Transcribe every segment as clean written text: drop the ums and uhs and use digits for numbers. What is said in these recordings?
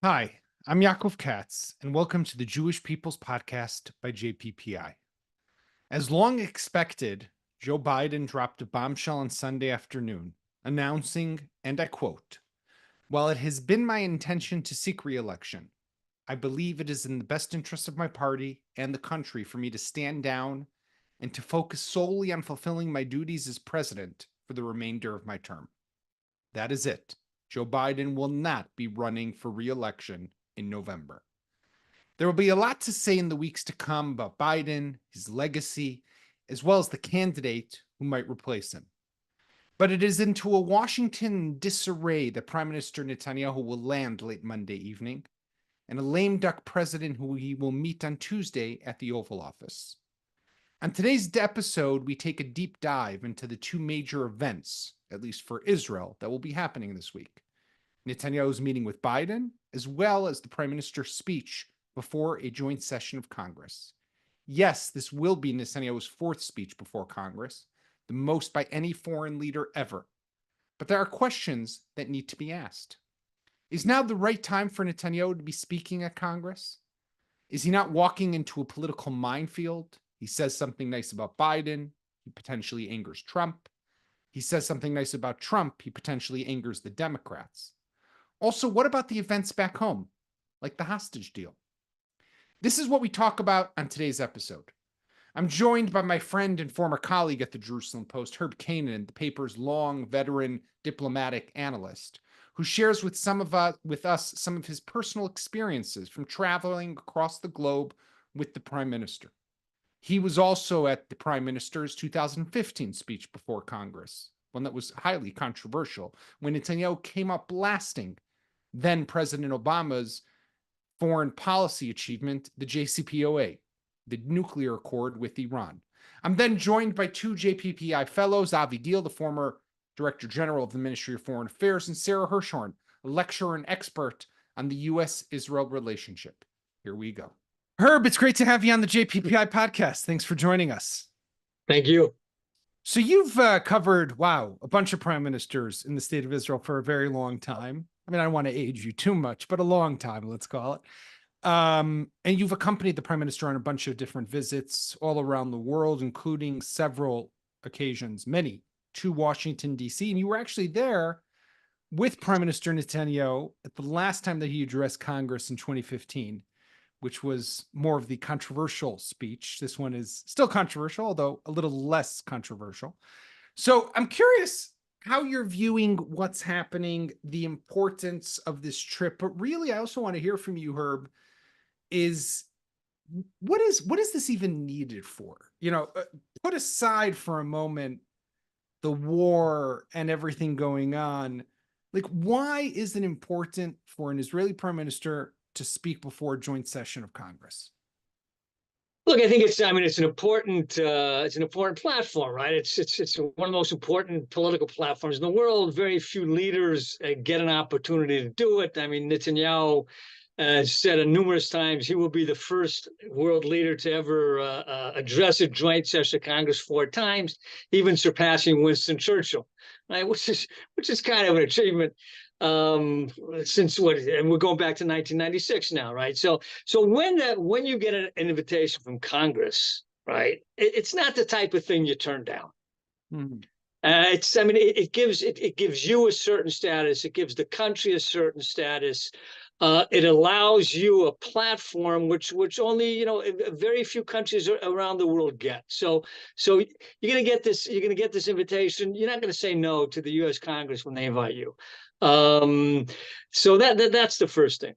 Hi, I'm Yaakov Katz, and welcome to the Jewish People's Podcast by JPPI. As long expected, Joe Biden dropped a bombshell on Sunday afternoon, announcing, and I quote, "While it has been my intention to seek re-election, I believe it is in the best interest of my party and the country for me to stand down and to focus solely on fulfilling my duties as president for the remainder of my term." That is it. Joe Biden will not be running for re-election in November. There will be a lot to say in the weeks to come about Biden, his legacy, as well as the candidate who might replace him. But it is into a Washington disarray that Prime Minister Netanyahu will land late Monday evening, and a lame duck president who he will meet on Tuesday at the Oval Office. On today's episode, we take a deep dive into the two major events, at least for Israel, that will be happening this week. Netanyahu's meeting with Biden, as well as the Prime Minister's speech before a joint session of Congress. Yes, this will be Netanyahu's fourth speech before Congress, the most by any foreign leader ever. But there are questions that need to be asked. Is now the right time for Netanyahu to be speaking at Congress? Is he not walking into a political minefield? He says something nice about Biden, he potentially angers Trump. He says something nice about Trump, he potentially angers the Democrats. Also, what about the events back home, like the hostage deal? This is what we talk about on today's episode. I'm joined by my friend and former colleague at the Jerusalem Post, Herb Kanan, the paper's long veteran diplomatic analyst, who shares with us some of his personal experiences from traveling across the globe with the Prime Minister. He was also at the Prime Minister's 2015 speech before Congress, one that was highly controversial, when Netanyahu came up blasting then President Obama's foreign policy achievement, the JCPOA, the nuclear accord with Iran. I'm then joined by two JPPI fellows, Avi Gil, the former Director General of the Ministry of Foreign Affairs, and Sarah Hirschhorn, a lecturer and expert on the U.S.-Israel relationship. Here we go. Herb, it's great to have you on the JPPI podcast. Thanks for joining us. Thank you. So you've covered, a bunch of prime ministers in the state of Israel for a very long time. I mean, I don't want to age you too much, but a long time, let's call it. And you've accompanied the prime minister on a bunch of different visits all around the world, including several occasions, many, to Washington, D.C. And you were actually there with Prime Minister Netanyahu at the last time that he addressed Congress in 2015, which was more of the controversial speech. This one is still controversial, although a little less controversial. So I'm curious how you're viewing what's happening, the importance of this trip. But really, I also want to hear from you, Herb, is what is this even needed for? Put aside for a moment the war and everything going on. Like, why is it important for an Israeli prime minister to speak before a joint session of Congress? Look, I think it's an important platform, right? It's one of the most important political platforms in the world. Very few leaders get an opportunity to do it. I mean, Netanyahu said numerous times he will be the first world leader to ever address a joint session of Congress 4 times, even surpassing Winston Churchill, right? Which is kind of an achievement. Since and we're going back to 1996 now, right? So when you get an invitation from Congress, right, it's not the type of thing you turn down. Mm-hmm. It gives you a certain status. It gives the country a certain status. It allows you a platform which only very few countries around the world get. So you're gonna get this invitation. You're not gonna say no to the U.S. Congress when they invite you. So that's the first thing.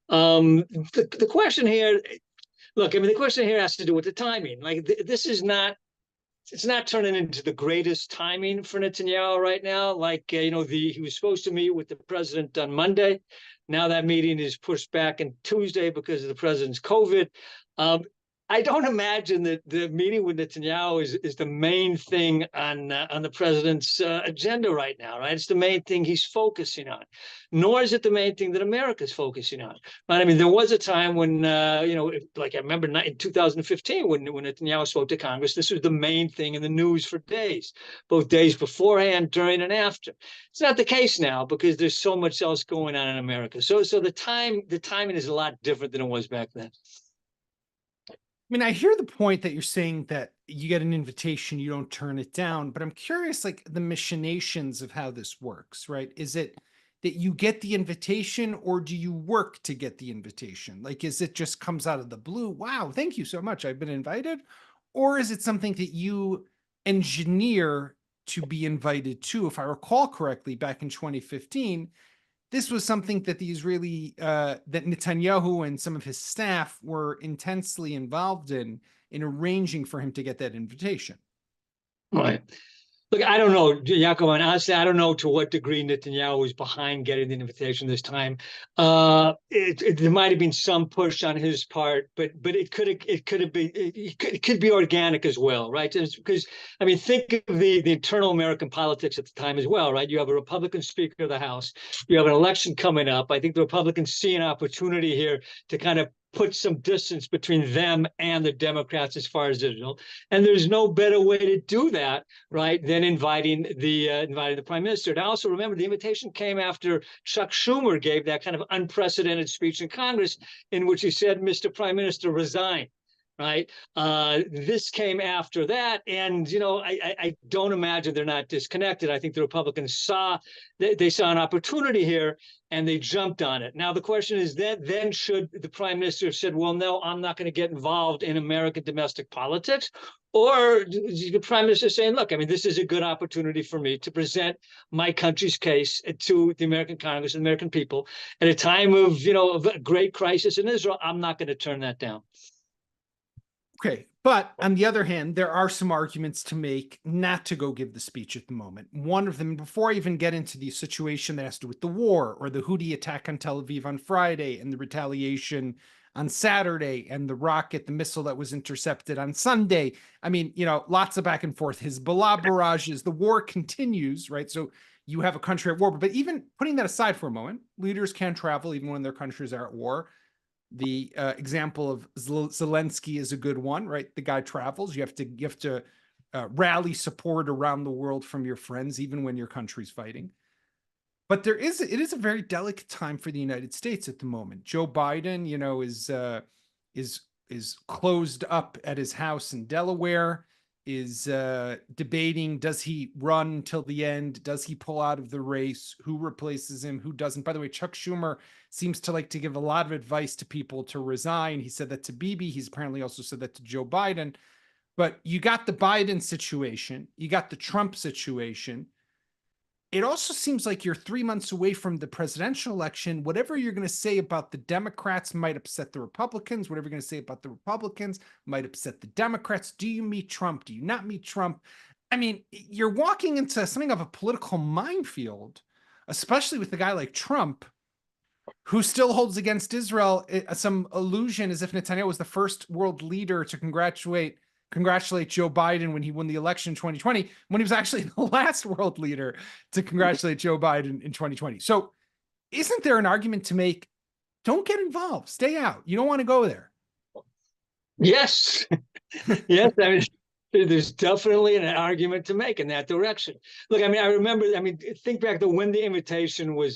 The question here, look, I mean, the question here has to do with the timing. Like this is not. It's not turning into the greatest timing for Netanyahu right now. Like, he was supposed to meet with the president on Monday. Now that meeting is pushed back on Tuesday because of the president's COVID. I don't imagine that the meeting with Netanyahu is the main thing on the president's agenda right now, right? It's the main thing he's focusing on, nor is it the main thing that America's focusing on, right? I mean, there was a time when, like I remember in 2015 when Netanyahu spoke to Congress, this was the main thing in the news for days, both days beforehand, during, and after. It's not the case now because there's so much else going on in America. So the timing is a lot different than it was back then. I mean, I hear the point that you're saying that you get an invitation, you don't turn it down, but I'm curious, like the machinations of how this works, right? Is it that you get the invitation or do you work to get the invitation? Like, is it just comes out of the blue? Wow, thank you so much. I've been invited. Or is it something that you engineer to be invited to? If I recall correctly, back in 2015, this was something that the Israeli, that Netanyahu and some of his staff were intensely involved in arranging for him to get that invitation. Right. Look, I don't know, Yaakov, and honestly, I don't know to what degree Netanyahu was behind getting the invitation this time. There might have been some push on his part, but it could be organic as well, right? Because I mean, think of the internal American politics at the time as well, right? You have a Republican Speaker of the House, you have an election coming up. I think the Republicans see an opportunity here to kind of put some distance between them and the Democrats as far as Israel. And there's no better way to do that, right, than inviting the prime minister. And also remember, the invitation came after Chuck Schumer gave that kind of unprecedented speech in Congress in which he said, Mr. Prime Minister, resign. Right. This came after that. And, I don't imagine they're not disconnected. I think the Republicans saw an opportunity here and they jumped on it. Now, the question is then should the prime minister have said, well, no, I'm not going to get involved in American domestic politics? Or the prime minister saying, look, I mean, this is a good opportunity for me to present my country's case to the American Congress and American people at a time of, of a great crisis in Israel. I'm not going to turn that down. Okay. But on the other hand, there are some arguments to make not to go give the speech at the moment. One of them, before I even get into the situation that has to do with the war or the Houthi attack on Tel Aviv on Friday and the retaliation on Saturday and the missile that was intercepted on Sunday. I mean, lots of back and forth. Hezbollah barrages, the war continues, right? So you have a country at war. But even putting that aside for a moment, leaders can travel even when their countries are at war. The example of Zelensky is a good one, right? The guy travels. You have to rally support around the world from your friends, even when your country's fighting. But it is a very delicate time for the United States at the moment. Joe Biden, is closed up at his house in Delaware, is debating, does he run till the end? Does he pull out of the race? Who replaces him? Who doesn't? By the way, Chuck Schumer seems to like to give a lot of advice to people to resign. He said that to Bibi. He's apparently also said that to Joe Biden. But you got the Biden situation. You got the Trump situation. It also seems like you're 3 months away from the presidential election. Whatever you're going to say about the Democrats might upset the Republicans. Whatever you're going to say about the Republicans might upset the Democrats. Do you meet Trump? Do you not meet Trump? I mean, you're walking into something of a political minefield, especially with a guy like Trump, who still holds against Israel some illusion as if Netanyahu was the first world leader to congratulate Joe Biden when he won the election in 2020, when he was actually the last world leader to congratulate Joe Biden in 2020. So isn't there an argument to make? Don't get involved. Stay out. You don't want to go there. Yes. Yes. I mean, there's definitely an argument to make in that direction. Look, I mean, I remember, think back to when the invitation was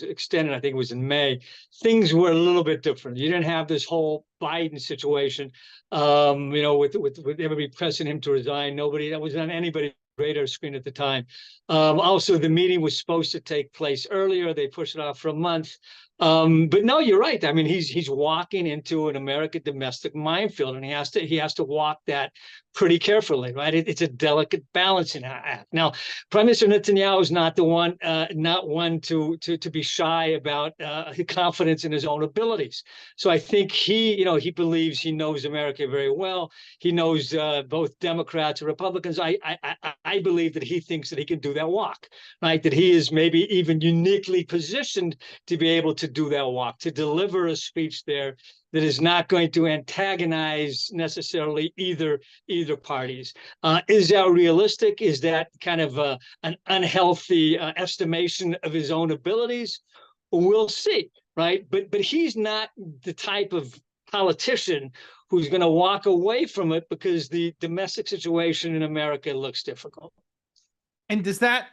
extended, I think it was in May, things were a little bit different. You didn't have this whole Biden situation, with everybody pressing him to resign. That was on anybody's radar screen at the time. Also, the meeting was supposed to take place earlier. They pushed it off for a month. But no, you're right. I mean, he's walking into an American domestic minefield, and he has to walk that pretty carefully, right? It's a delicate balancing act. Now, Prime Minister Netanyahu is not one to be shy about his confidence in his own abilities. So I think he believes he knows America very well. He knows both Democrats and Republicans. I believe that he thinks that he can do that walk, right? That he is maybe even uniquely positioned to be able to do that walk, to deliver a speech there that is not going to antagonize necessarily either parties. Is that realistic? Is that kind of an unhealthy estimation of his own abilities? We'll see, right? But he's not the type of politician who's going to walk away from it because the domestic situation in America looks difficult. And is that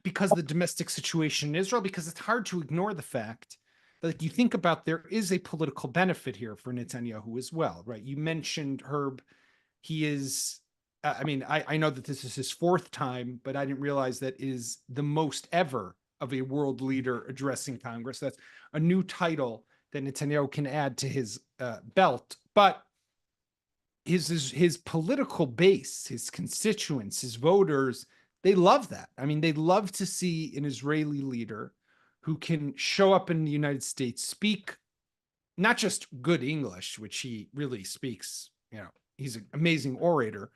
because of the domestic situation in Israel? Because it's hard to ignore the fact that, like, you think about, there is a political benefit here for Netanyahu as well, right? You mentioned Herb. He is, I mean, I know that this is his fourth time, but I didn't realize that is the most ever of a world leader addressing Congress. That's a new title that Netanyahu can add to his belt. But his political base, his constituents, his voters, they love that. I mean, they love to see an Israeli leader who can show up in the United States, speak not just good English, which he really speaks, he's an amazing orator,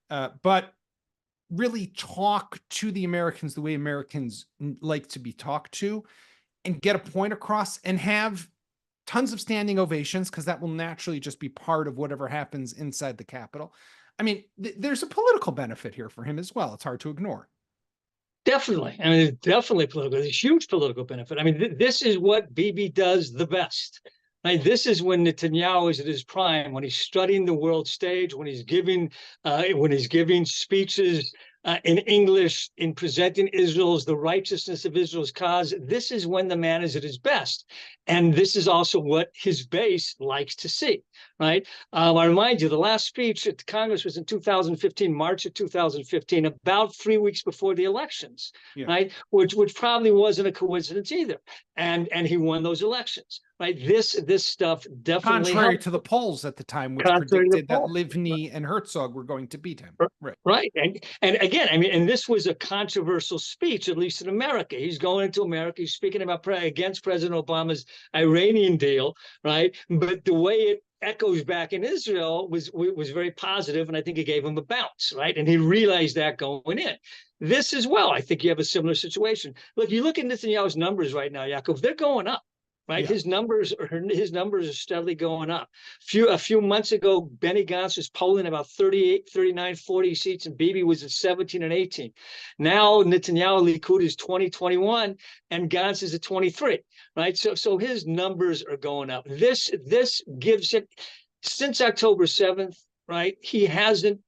but really talk to the Americans the way Americans like to be talked to, and get a point across, and have tons of standing ovations, because that will naturally just be part of whatever happens inside the Capitol. I mean, there's a political benefit here for him as well. It's hard to ignore. Definitely. I mean, it's definitely political. There's a huge political benefit. I mean, this is what Bibi does the best. Right? This is when Netanyahu is at his prime, when he's studying the world stage, when he's giving speeches in English, in presenting the righteousness of Israel's cause. This is when the man is at his best. And this is also what his base likes to see, right? I remind you, the last speech at Congress was in 2015, March of 2015, about 3 weeks before the elections, right? Which probably wasn't a coincidence either. And he won those elections, right? This stuff definitely contrary helped. to the polls at the time, which predicted that Livni and Herzog were going to beat him. Right. And again, I mean, and this was a controversial speech, at least in America. He's going into America. He's speaking about against President Obama's Iranian deal, right? But the way it echoes back in Israel was very positive, and I think it gave him a bounce, right? And he realized that going in. This as well, I think you have a similar situation. Look, you look at Netanyahu's numbers right now, Yaakov, they're going up. Right, his numbers are steadily going up. A few months ago, Benny Gantz was polling about 38, 39, 40 seats, and Bibi was at 17 and 18. Now Netanyahu Likud is 20, 21, and Gantz is at 23. Right, so his numbers are going up. This gives him, since October 7th, right, he hasn't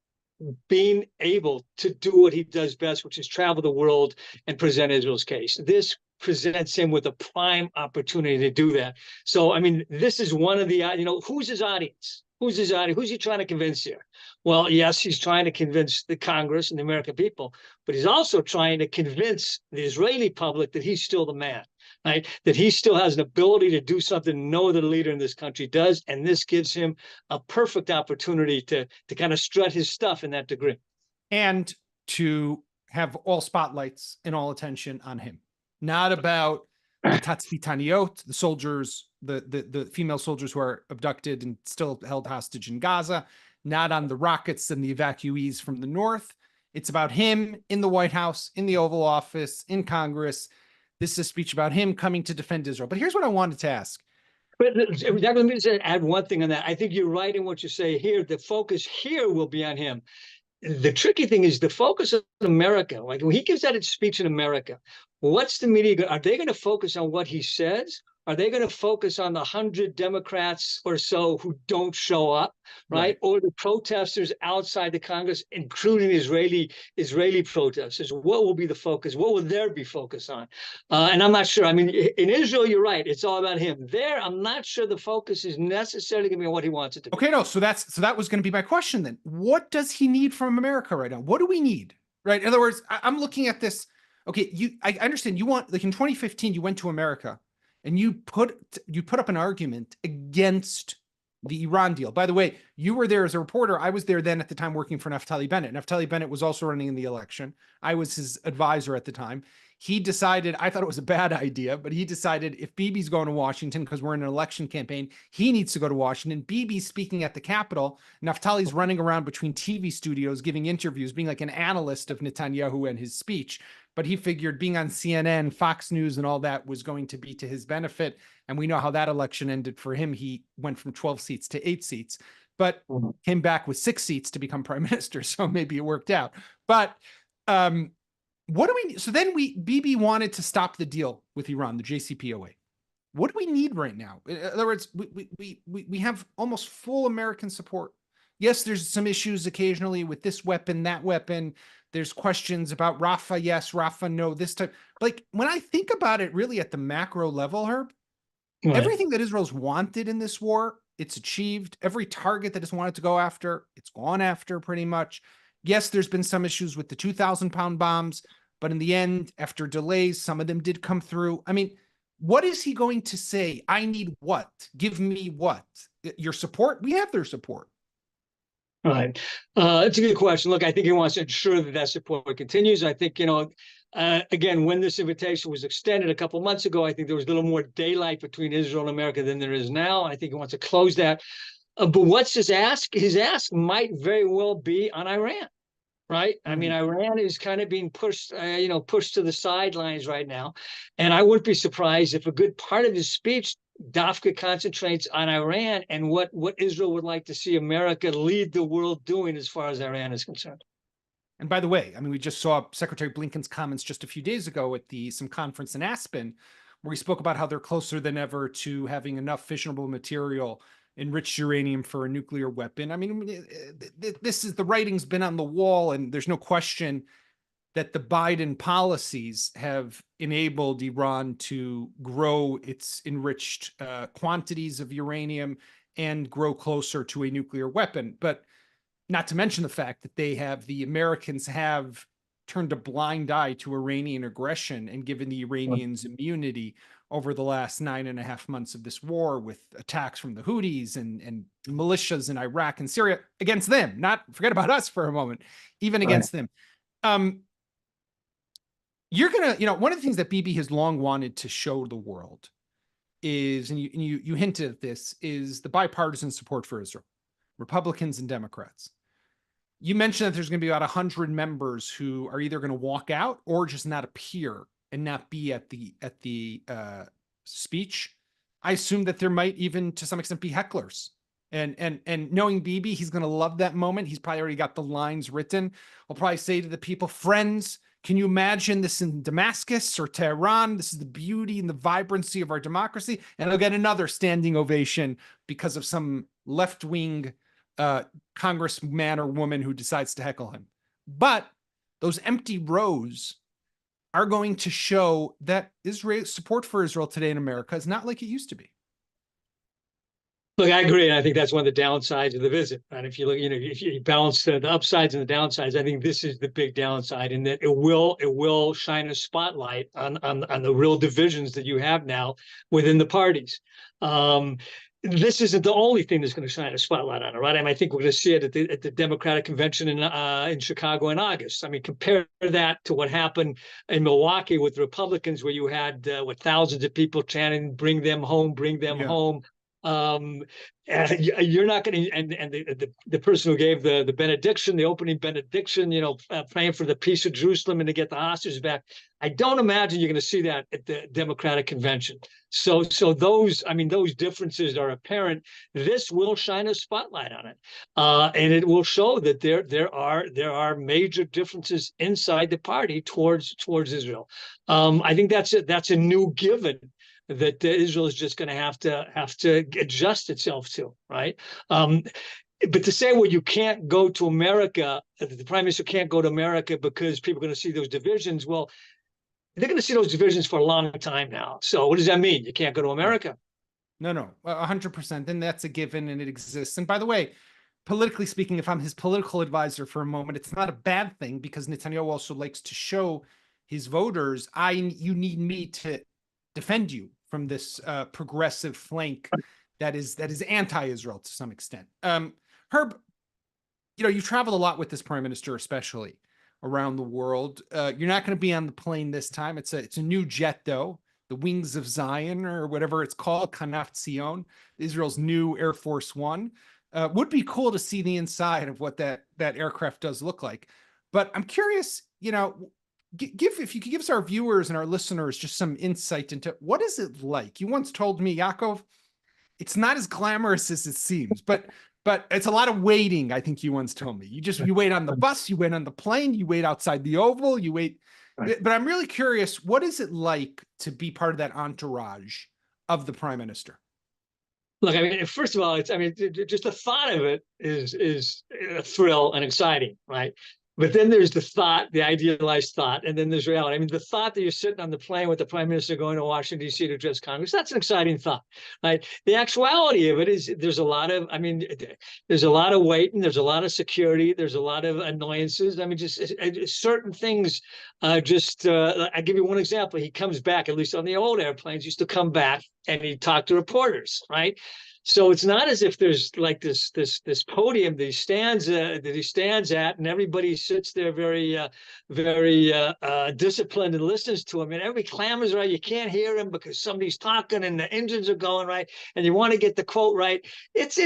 been able to do what he does best, which is travel the world and present Israel's case. This presents him with a prime opportunity to do that. So, I mean, this is one of the, who's his audience? Who's his audience? Who's he trying to convince here? Well, yes, he's trying to convince the Congress and the American people, but he's also trying to convince the Israeli public that he's still the man, right? That he still has an ability to do something no other leader in this country does. And this gives him a perfect opportunity to kind of strut his stuff in that degree. And to have all spotlights and all attention on him. Not about the Tatzpitaniot, the soldiers, the female soldiers who are abducted and still held hostage in Gaza, not on the rockets and the evacuees from the north. It's about him in the White House, in the Oval Office, in Congress. This is a speech about him coming to defend Israel. But here's what I wanted to ask. But let me just add one thing on that. I think you're right in what you say here. The focus here will be on him. The tricky thing is the focus of America. Like when he gives that speech in America, what's the media? Are they going to focus on what he says? Are they going to focus on the 100 Democrats or so who don't show up, right? Or the protesters outside the Congress, including Israeli protesters? What will be the focus? What will there be focus on? And I'm not sure. I mean, in Israel, you're right. It's all about him. There, I'm not sure the focus is necessarily going to be on what he wants it to be. Okay, no. So that was going to be my question then. What does he need from America right now? What do we need? Right. In other words, I'm looking at this. Okay, I understand you want, like in 2015, you went to America and you put up an argument against the Iran deal. By the way, you were there as a reporter. I was there then at the time working for Naftali Bennett. Naftali Bennett was also running in the election. I was his advisor at the time. He decided, I thought it was a bad idea, but he decided if Bibi's going to Washington, because we're in an election campaign, he needs to go to Washington. Bibi's speaking at the Capitol. Naftali's running around between TV studios, giving interviews, being like an analyst of Netanyahu and his speech. but he figured being on CNN, Fox News, and all that was going to be to his benefit. And we know how that election ended for him. He went from 12 seats to 8 seats, but came back with 6 seats to become prime minister. So maybe it worked out. But what do we? So then Bibi wanted to stop the deal with Iran, the JCPOA. What do we need right now? In other words, we have almost full American support. Yes, there's some issues occasionally with this weapon, that weapon. There's questions about Rafah, yes, Rafah, no, this type. Like when I think about it really at the macro level, Herb, everything that Israel's wanted in this war, it's achieved. Every target that it's wanted to go after, it's gone after pretty much. Yes, there's been some issues with the 2,000-pound bombs, but in the end, after delays, some of them did come through. I mean, what is he going to say? I need what? Give me what? Your support? We have their support. Right. It's a good question. Look, I think he wants to ensure that that support continues. I think, again, when this invitation was extended a couple of months ago, I think there was a little more daylight between Israel and America than there is now. I think he wants to close that. But what's his ask? His ask might very well be on Iran. Right. I mean, Iran is kind of being pushed to the sidelines right now. And I wouldn't be surprised if a good part of his speech, Dafka, concentrates on Iran and what Israel would like to see America lead the world doing as far as Iran is concerned. And by the way, I mean, we just saw Secretary Blinken's comments just a few days ago at some conference in Aspen, where he spoke about how they're closer than ever to having enough fissionable material, enriched uranium for a nuclear weapon. I mean, the writing's been on the wall, and there's no question that the Biden policies have enabled Iran to grow its enriched quantities of uranium and grow closer to a nuclear weapon. But not to mention the fact that the Americans have turned a blind eye to Iranian aggression and given the Iranians immunity over the last 9.5 months of this war, with attacks from the Houthis and militias in Iraq and Syria against them. Not forget about us for a moment, even against them. You're gonna, one of the things that Bibi has long wanted to show the world is, and you hinted at this, is the bipartisan support for Israel, Republicans and Democrats. You mentioned that there's going to be about 100 members who are either going to walk out or just not appear and not be at the speech. I assume that there might even, to some extent, be hecklers. And knowing Bibi, he's going to love that moment. He's probably already got the lines written. He'll probably say to the people, friends, can you imagine this in Damascus or Tehran? This is the beauty and the vibrancy of our democracy. And he'll get another standing ovation because of some left-wing congressman or woman who decides to heckle him. But those empty rows are going to show that Israel support for Israel today in America is not like it used to be. Look, I agree, and I think that's one of the downsides of the visit. And if you look, if you balance the upsides and the downsides, I think this is the big downside, in that it will shine a spotlight on the real divisions that you have now within the parties. This isn't the only thing that's going to shine a spotlight on it, right? I mean, I think we're going to see it at the Democratic convention in Chicago in August. I mean, compare that to what happened in Milwaukee with Republicans, where you had thousands of people chanting, "Bring them home, bring them home." You're not going to, and the person who gave the benediction, the opening benediction, praying for the peace of Jerusalem and to get the hostages back. I don't imagine you're going to see that at the Democratic convention. So those differences are apparent. This will shine a spotlight on it, and it will show that there are major differences inside the party towards Israel. I think that's a new given that Israel is just going to have to adjust itself to, right? But to say, well, you can't go to America, the prime minister can't go to America because people are going to see those divisions. Well, they're going to see those divisions for a long time now. So what does that mean? You can't go to America? No, 100%. And that's a given, and it exists. And by the way, politically speaking, if I'm his political advisor for a moment, it's not a bad thing, because Netanyahu also likes to show his voters, you need me to defend you from this progressive flank that is anti-Israel to some extent. Herb, you traveled a lot with this prime minister, especially around the world. You're not going to be on the plane this time. It's a new jet, though, the Wings of Zion, or whatever it's called, Kanaf Tzion, Israel's new Air Force One. Would be cool to see the inside of what that aircraft does look like. But I'm curious, if you could give us, our viewers and our listeners, just some insight into what is it like. You once told me, Yaakov, it's not as glamorous as it seems, but it's a lot of waiting. I think you once told me you wait on the bus, you wait on the plane, you wait outside the Oval, you wait. Right. But I'm really curious, what is it like to be part of that entourage of the prime minister? Look, I mean, first of all, just the thought of it is a thrill and exciting, right? But then there's the thought, the idealized thought, and then there's reality. I mean, the thought that you're sitting on the plane with the prime minister going to Washington, D.C. to address Congress, that's an exciting thought, right? The actuality of it is there's a lot of waiting, there's a lot of security, there's a lot of annoyances. I mean, just certain things, I give you one example. He comes back, at least on the old airplanes, used to come back and he'd talk to reporters, right? So it's not as if there's like this podium that he stands at, and everybody sits there very disciplined and listens to him, and everybody clamors, right? You can't hear him because somebody's talking and the engines are going, right, and you want to get the quote right. It's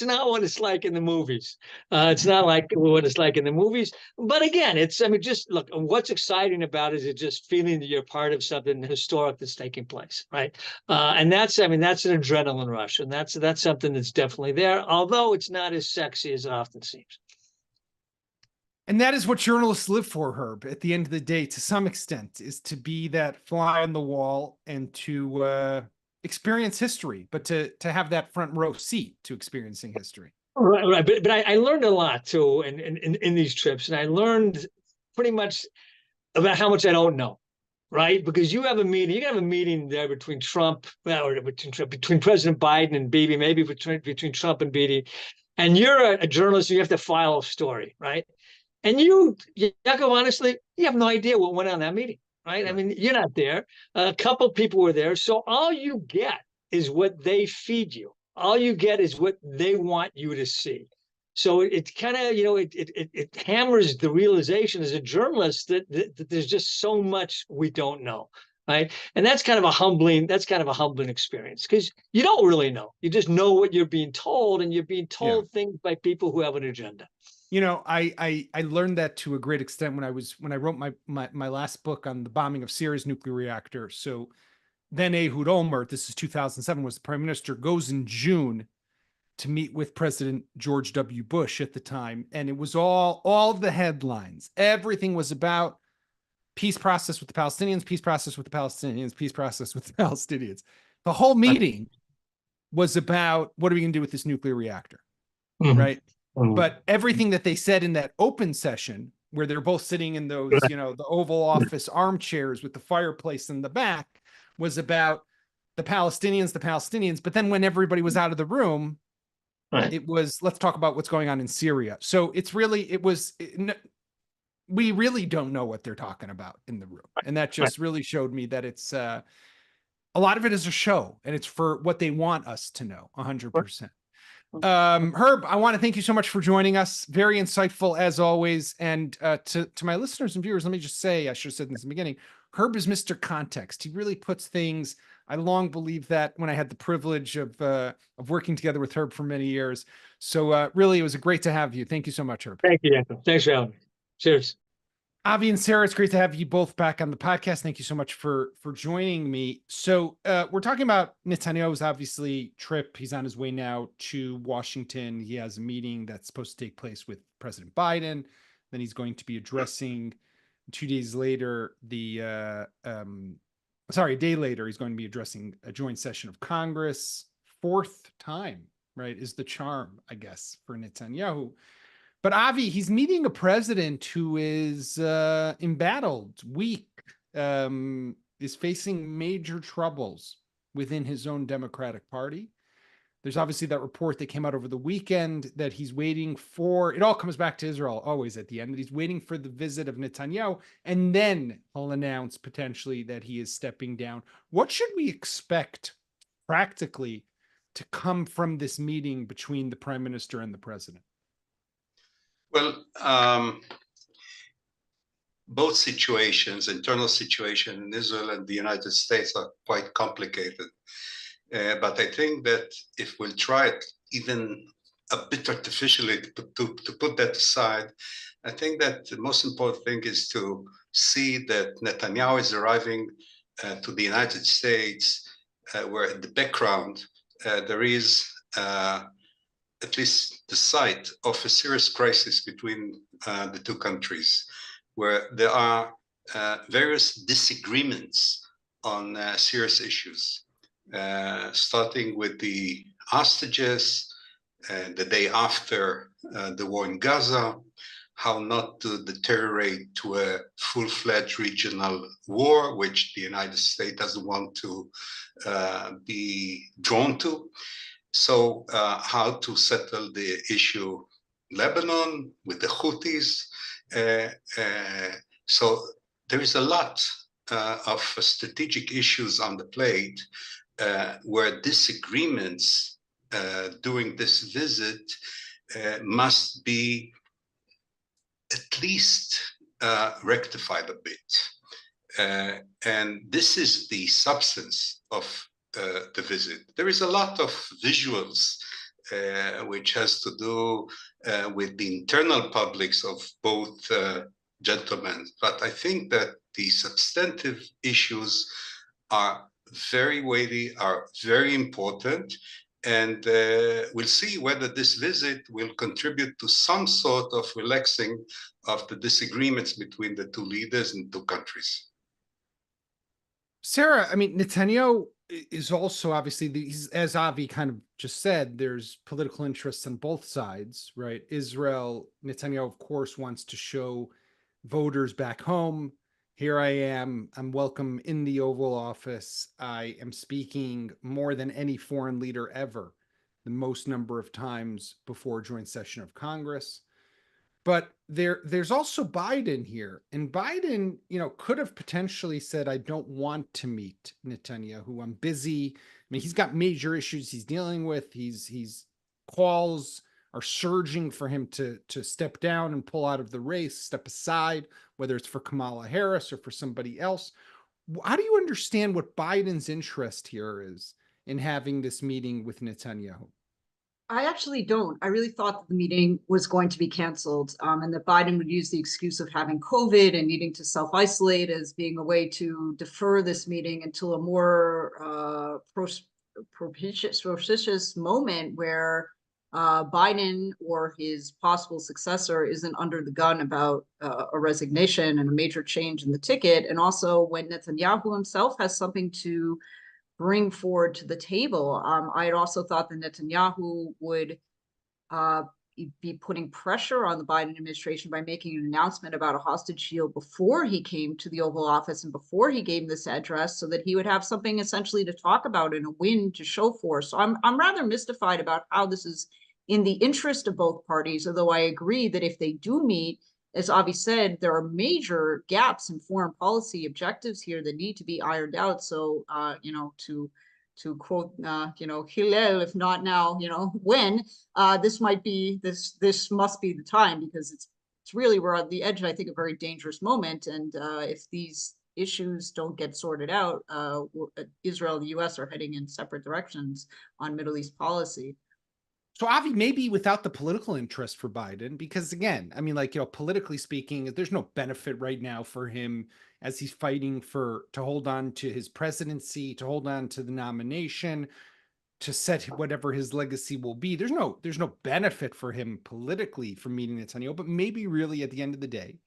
not what it's like in the movies. It's not like what it's like in the movies. But again, just look. What's exciting about it is just feeling that you're part of something historic that's taking place, right? And that's an adrenaline rush, and that's something that's definitely there, although it's not as sexy as it often seems. And that is what journalists live for, Herb, at the end of the day, to some extent, is to be that fly on the wall and to experience history, but to have that front row seat to experiencing history. Right. But I learned a lot too in these trips, and I learned pretty much about how much I don't know. Right, because you have a meeting there between Trump, or between President Biden and Bibi, maybe between Trump and Bibi, and you're a journalist, you have to file a story, right? And Yaakov, honestly, you have no idea what went on that meeting, right? I mean, you're not there. A couple people were there, so all you get is what they feed you. All you get is what they want you to see. So it kind of, it hammers the realization as a journalist that there's just so much we don't know, right? And that's kind of a humbling experience, because you don't really know. You just know what you're being told, and you're being told things by people who have an agenda. I learned that to a great extent when I wrote my last book on the bombing of Syria's nuclear reactor. So then Ehud Olmert, this is 2007, was the prime minister, goes in June to meet with President George W. Bush at the time. And it was all the headlines. Everything was about peace process with the Palestinians, peace process with the Palestinians, peace process with the Palestinians. The whole meeting was about, what are we going to do with this nuclear reactor? Mm-hmm. Right? Mm-hmm. But everything that they said in that open session, where they're both sitting in those, the Oval Office armchairs with the fireplace in the back, was about the Palestinians. But then when everybody was out of the room, it was, let's talk about what's going on in Syria. So we really don't know what they're talking about in the room. And that just really showed me that it's a lot of it is a show, and it's for what they want us to know 100%. Herb, I want to thank you so much for joining us. Very insightful as always. And to my listeners and viewers, let me just say, I should have said this in the beginning, Herb is Mr. Context. He really puts things, I long believed that when I had the privilege of working together with Herb for many years. So really, it was great to have you. Thank you so much, Herb. Thank you, Yaakov. Thanks for having me. Cheers. Avi and Sarah, it's great to have you both back on the podcast. Thank you so much for joining me. So we're talking about Netanyahu's obviously trip. He's on his way now to Washington. He has a meeting that's supposed to take place with President Biden. Then he's going to be addressing 2 days later a day later, he's going to be addressing a joint session of Congress. 4th time, right, is the charm, I guess, for Netanyahu. But Avi, he's meeting a president who is embattled, weak, is facing major troubles within his own Democratic Party. There's obviously that report that came out over the weekend that he's waiting for, it all comes back to Israel always at the end, that he's waiting for the visit of Netanyahu, and then he'll announce potentially that he is stepping down. What should we expect practically to come from this meeting between the prime minister and the president? Well, both situations, internal situation in Israel and the United States, are quite complicated. But I think that if we'll try it even a bit artificially to put that aside, I think that the most important thing is to see that Netanyahu is arriving to the United States, where in the background there is at least the sight of a serious crisis between the two countries, where there are various disagreements on serious issues, starting with the hostages, the day after the war in Gaza, how not to deteriorate to a full-fledged regional war, which the United States doesn't want to be drawn to. So how to settle the issue Lebanon with the Houthis. So there is a lot of strategic issues on the plate where disagreements during this visit must be at least rectified a bit. And this is the substance of the visit. There is a lot of visuals which has to do with the internal publics of both gentlemen, but I think that the substantive issues are very weighty, are very important, and we'll see whether this visit will contribute to some sort of relaxing of the disagreements between the two leaders in two countries. Sarah, I mean, Netanyahu is also obviously, as Avi kind of just said, there's political interests on both sides, right? Israel, Netanyahu, of course, wants to show voters back home, here I am, I'm welcome in the Oval Office. I am speaking more than any foreign leader ever, the most number of times before a joint session of Congress. But there's also Biden here, and Biden, could have potentially said, I don't want to meet Netanyahu. I'm busy. I mean, he's got major issues he's dealing with. He's calls are surging for him to step down and pull out of the race, step aside, whether it's for Kamala Harris or for somebody else. How do you understand what Biden's interest here is in having this meeting with Netanyahu? I actually don't. I really thought that the meeting was going to be canceled, and that Biden would use the excuse of having COVID and needing to self-isolate as being a way to defer this meeting until a more propitious moment where Biden or his possible successor isn't under the gun about a resignation and a major change in the ticket. And also when Netanyahu himself has something to bring forward to the table. I had also thought that Netanyahu would be putting pressure on the Biden administration by making an announcement about a hostage deal before he came to the Oval Office and before he gave this address, so that he would have something essentially to talk about and a win to show for. So I'm rather mystified about how this is in the interest of both parties, although I agree that if they do meet, as Avi said, there are major gaps in foreign policy objectives here that need to be ironed out. So, to quote, Hillel, if not now, when, this must be the time, because it's really, we're on the edge, I think, a very dangerous moment. And if these issues don't get sorted out, Israel and the US are heading in separate directions on Middle East policy. So Avi, maybe without the political interest for Biden, because again, I mean, politically speaking, there's no benefit right now for him as he's fighting to hold on to his presidency, to hold on to the nomination, to set whatever his legacy will be. There's no benefit for him politically from meeting Netanyahu, but maybe really at the end of the day,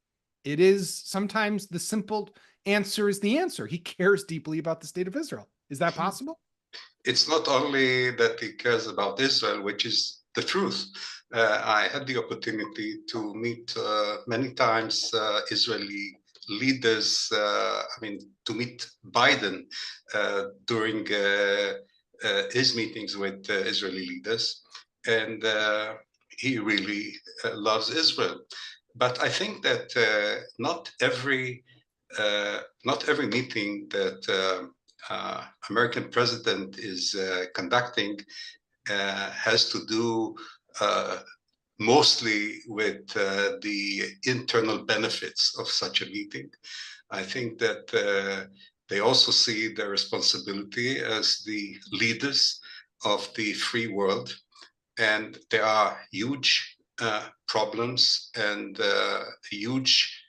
it is sometimes the simple answer is the answer. He cares deeply about the state of Israel. Is that possible? It's not only that he cares about Israel, which is the truth. I had the opportunity to meet many times Israeli leaders, to meet Biden during his meetings with Israeli leaders, and he really loves Israel. But I think that not every meeting that American president is conducting has to do mostly with the internal benefits of such a meeting. I think that they also see their responsibility as the leaders of the free world, and there are huge problems and huge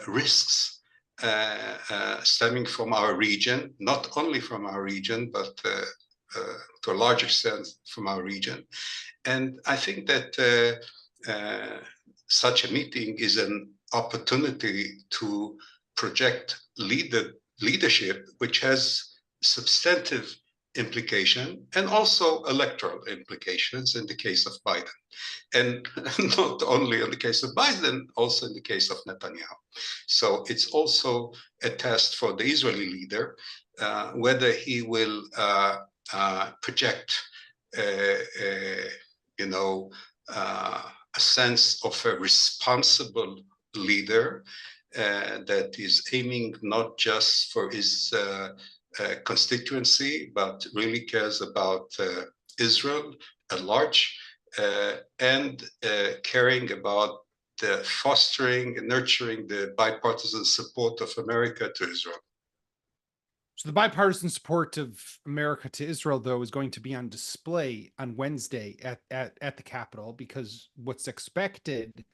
risks stemming from our region, not only from our region, but to a large extent from our region. And I think that such a meeting is an opportunity to project leadership, which has substantive implication and also electoral implications in the case of Biden. And not only in the case of Biden, also in the case of Netanyahu. So it's also a test for the Israeli leader, whether he will project a sense of a responsible leader that is aiming not just for his constituency, but really cares about Israel at large, and caring about the fostering and nurturing the bipartisan support of America to Israel. So the bipartisan support of America to Israel, though, is going to be on display on Wednesday at the Capitol, because what's expected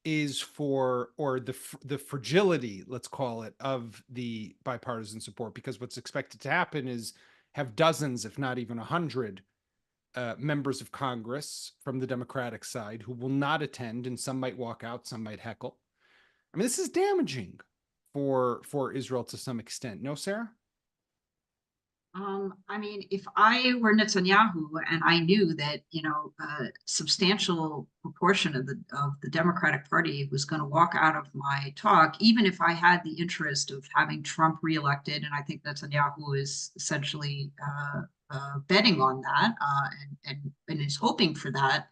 is the fragility, let's call it, of the bipartisan support, because what's expected to happen is have dozens, if not even 100, members of Congress from the Democratic side who will not attend, and some might walk out, some might heckle. I mean, this is damaging for Israel to some extent. No, Sarah? I mean, if I were Netanyahu and I knew that, a substantial proportion of the Democratic Party was going to walk out of my talk, even if I had the interest of having Trump reelected, and I think Netanyahu is essentially betting on that and is hoping for that,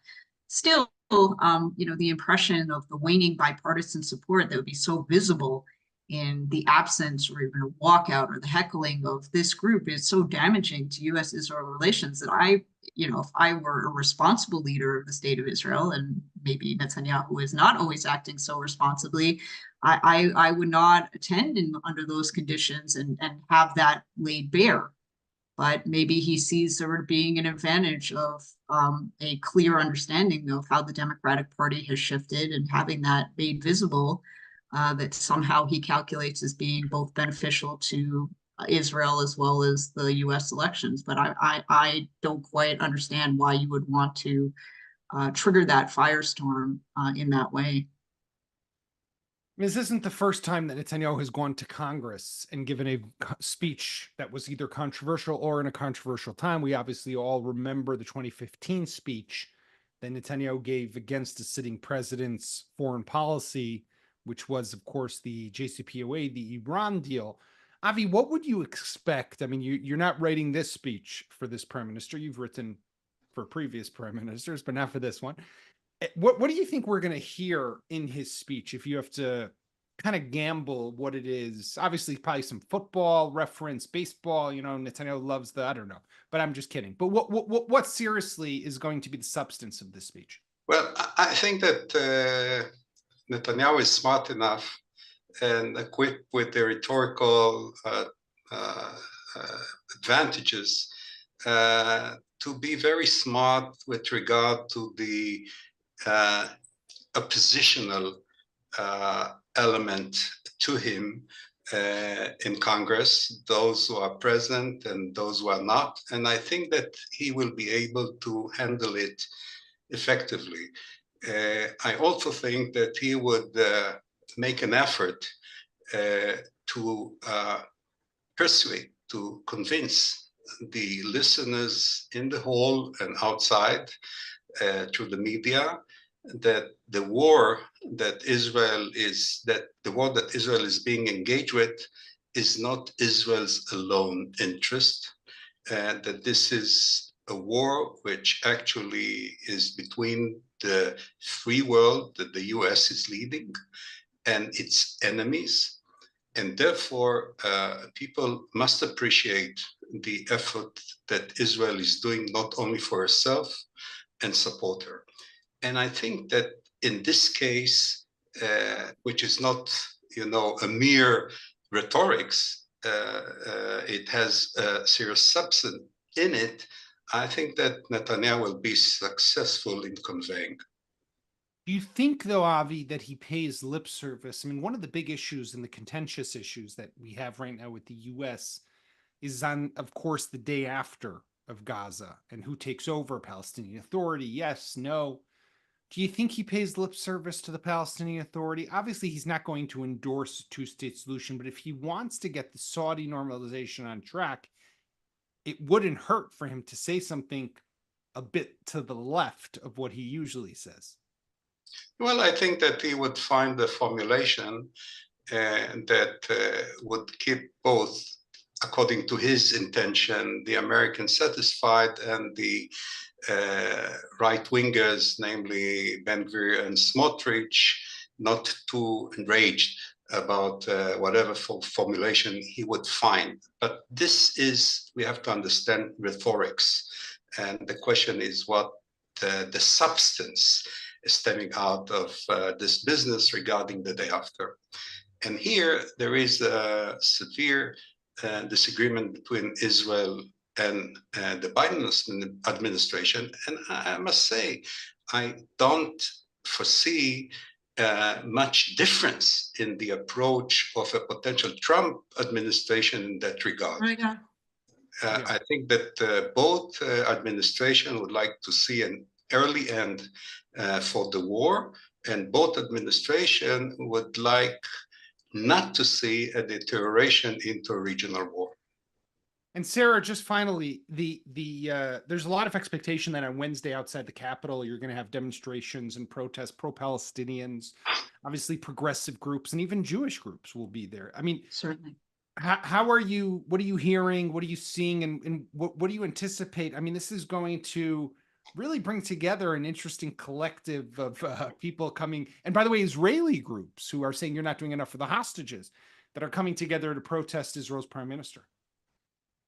still, the impression of the waning bipartisan support that would be so visible in the absence or even a walkout or the heckling of this group is so damaging to U.S.-Israel relations that if I were a responsible leader of the state of Israel, and maybe Netanyahu is not always acting so responsibly, I would not attend under those conditions and have that laid bare. But maybe he sees there being an advantage of a clear understanding of how the Democratic Party has shifted and having that made visible, that somehow he calculates as being both beneficial to Israel as well as the U.S. elections. But I don't quite understand why you would want to trigger that firestorm in that way. I mean, this isn't the first time that Netanyahu has gone to Congress and given a speech that was either controversial or in a controversial time. We obviously all remember the 2015 speech that Netanyahu gave against the sitting president's foreign policy, which was, of course, the JCPOA, the Iran deal. Avi, what would you expect? I mean, you're not writing this speech for this prime minister. You've written for previous prime ministers, but not for this one. What do you think we're going to hear in his speech if you have to kind of gamble what it is? Obviously, probably some football reference, baseball, Netanyahu loves I don't know, but I'm just kidding. But what seriously is going to be the substance of this speech? Well, I think that Netanyahu is smart enough and equipped with the rhetorical advantages to be very smart with regard to the oppositional element to him in Congress, those who are present and those who are not. And I think that he will be able to handle it effectively. I also think that he would make an effort to persuade, to convince the listeners in the hall and outside through the media that the war that Israel is being engaged with is not Israel's alone interest, that this is a war which actually is between the free world that the US is leading and its enemies. And therefore, people must appreciate the effort that Israel is doing, not only for herself, and support her. And I think that in this case, which is not, a mere rhetorics, it has a serious substance in it. I think that Netanyahu will be successful in conveying. Do you think, though, Avi, that he pays lip service? I mean, one of the big issues and the contentious issues that we have right now with the U.S. is on, of course, the day after of Gaza and who takes over, Palestinian Authority, yes, no. Do you think he pays lip service to the Palestinian Authority? Obviously, he's not going to endorse a two-state solution, but if he wants to get the Saudi normalization on track, it wouldn't hurt for him to say something a bit to the left of what he usually says. Well, I think that he would find the formulation that would keep both, according to his intention, the Americans satisfied and the right-wingers, namely Ben-Gvir and Smotrich, not too enraged about whatever formulation he would find. But this is, we have to understand rhetorics. And the question is what the substance is stemming out of this business regarding the day after. And here there is a severe disagreement between Israel and the Biden administration. And I must say, I don't foresee much difference in the approach of a potential Trump administration in that regard. I think that both administrations would like to see an early end for the war, and both administrations would like not to see a deterioration into a regional war. And Sarah, just finally, there's a lot of expectation that on Wednesday outside the Capitol, you're going to have demonstrations and protests, pro-Palestinians, obviously progressive groups, and even Jewish groups will be there. I mean, certainly. How are you? What are you hearing? What are you seeing? And what do you anticipate? I mean, this is going to really bring together an interesting collective of people coming. And by the way, Israeli groups who are saying you're not doing enough for the hostages that are coming together to protest Israel's prime minister.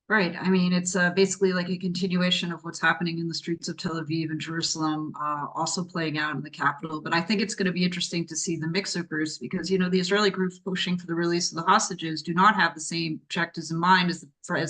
Right. I mean, it's basically like a continuation of what's happening in the streets of Tel Aviv and Jerusalem, also playing out in the capital. But I think it's going to be interesting to see the mix of groups because, you know, the Israeli groups pushing for the release of the hostages do not have the same objectives in mind as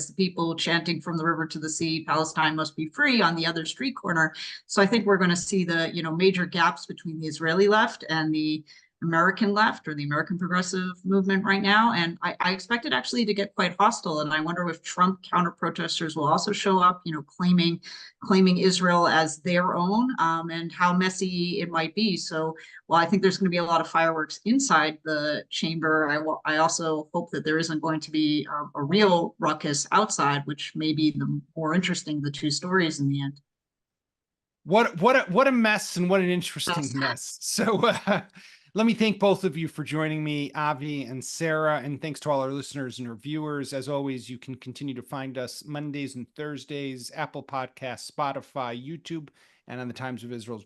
the people chanting from the river to the sea, Palestine must be free on the other street corner. So I think we're going to see the, you know, major gaps between the Israeli left and the American left or the American progressive movement right now. And I expect it actually to get quite hostile. And I wonder if Trump counter protesters will also show up, you know, claiming Israel as their own, and how messy it might be. So while I think there's going to be a lot of fireworks inside the chamber, I also hope that there isn't going to be a real ruckus outside, which may be the more interesting of the two stories in the end. What a mess and what an interesting mess. So let me thank both of you for joining me, Avi and Sarah, and thanks to all our listeners and our viewers. As always, you can continue to find us Mondays and Thursdays, Apple Podcasts, Spotify, YouTube, and on the Times of Israel's website.